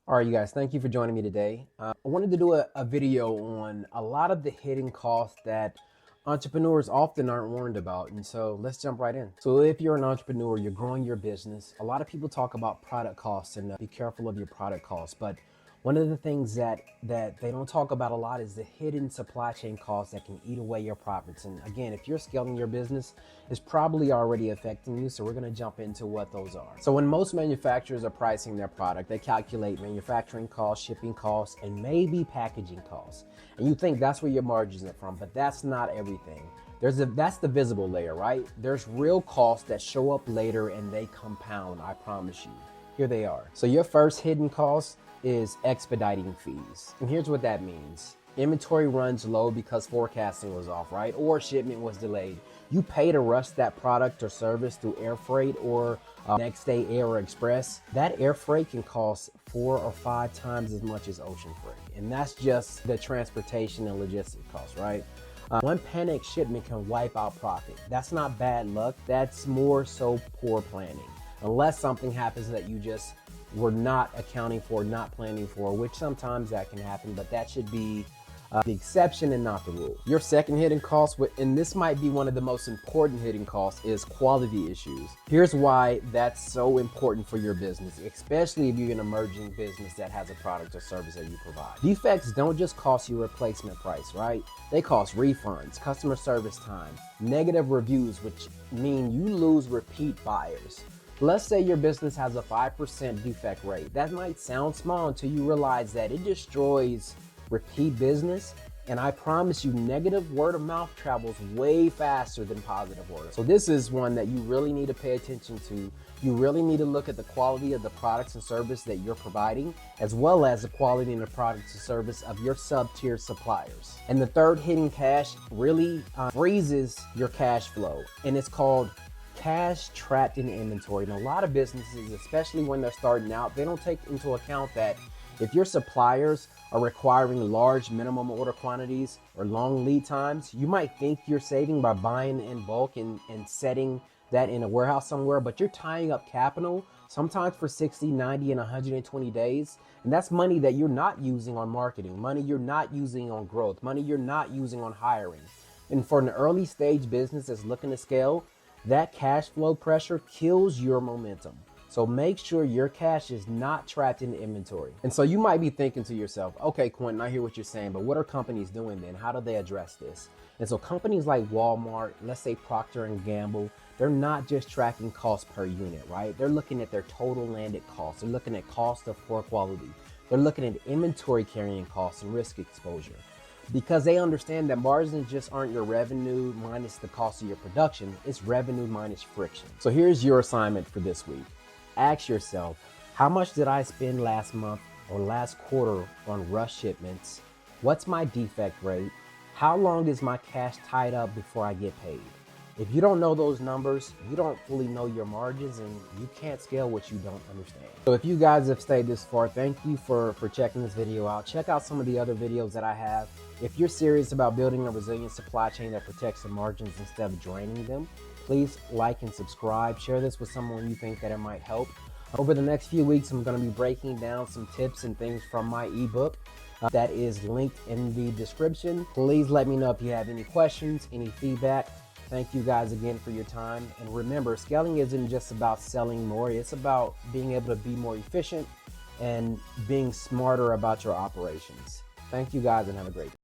All right, you guys, thank you for joining me today. I wanted to do a video on a lot of the hidden costs that entrepreneurs often aren't warned about. And so let's jump right in. So if you're an entrepreneur, you're growing your business, a lot of people talk about product costs and be careful of your product costs. But one of the things that they don't talk about a lot is the hidden supply chain costs that can eat away your profits. And again, if you're scaling your business, it's probably already affecting you. So we're going to jump into what those are. So when most manufacturers are pricing their product, they calculate manufacturing costs, shipping costs, and maybe packaging costs. And you think that's where your margins are from, but that's not everything. That's the visible layer, right? There's real costs that show up later and they compound, I promise you. Here they are. So your first hidden cost is expediting fees. And here's what that means. Inventory runs low because forecasting was off, right? Or shipment was delayed. You pay to rush that product or service through air freight or next day air or express. That air freight can cost 4 or 5 times as much as ocean freight. And that's just the transportation and logistics costs, right? One panic shipment can wipe out profit. That's not bad luck. That's more so poor planning. Unless something happens that you just were not accounting for, not planning for, which sometimes that can happen, but that should be the exception and not the rule. Your second hidden cost, and this might be one of the most important hidden costs, is quality issues. Here's why that's so important for your business, especially if you're an emerging business that has a product or service that you provide. Defects don't just cost you replacement price, right? They cost refunds, customer service time, negative reviews, which mean you lose repeat buyers. Let's say your business has a 5% defect rate. That might sound small until you realize that it destroys repeat business. And I promise you, negative word of mouth travels way faster than positive word. So this is one that you really need to pay attention to. You really need to look at the quality of the products and service that you're providing, as well as the quality and the products and service of your sub-tier suppliers. And the third hidden cash really freezes your cash flow, and it's called cash trapped in inventory. And a lot of businesses, especially when they're starting out, they don't take into account that if your suppliers are requiring large minimum order quantities or long lead times, you might think you're saving by buying in bulk and setting that in a warehouse somewhere, but you're tying up capital sometimes for 60, 90, and 120 days. And that's money that you're not using on marketing, money you're not using on growth, money you're not using on hiring. And for an early stage business that's looking to scale, that cash flow pressure kills your momentum. So make sure your cash is not trapped in inventory. And so you might be thinking to yourself, okay, Quentin, I hear what you're saying, but what are companies doing then? How do they address this? And so companies like Walmart, let's say Procter & Gamble, they're not just tracking cost per unit, right? They're looking at their total landed costs. They're looking at cost of poor quality. They're looking at inventory carrying costs and risk exposure, because they understand that margins just aren't your revenue minus the cost of your production, it's revenue minus friction. So here's your assignment for this week. Ask yourself, how much did I spend last month or last quarter on rush shipments? What's my defect rate? How long is my cash tied up before I get paid? If you don't know those numbers, you don't fully know your margins, and you can't scale what you don't understand. So if you guys have stayed this far, thank you for checking this video out. Check out some of the other videos that I have. If you're serious about building a resilient supply chain that protects the margins instead of draining them, please like and subscribe. Share this with someone you think that it might help. Over the next few weeks, I'm going to be breaking down some tips and things from my ebook that is linked in the description. Please let me know if you have any questions, any feedback. Thank you guys again for your time. And remember, scaling isn't just about selling more. It's about being able to be more efficient and being smarter about your operations. Thank you guys and have a great day.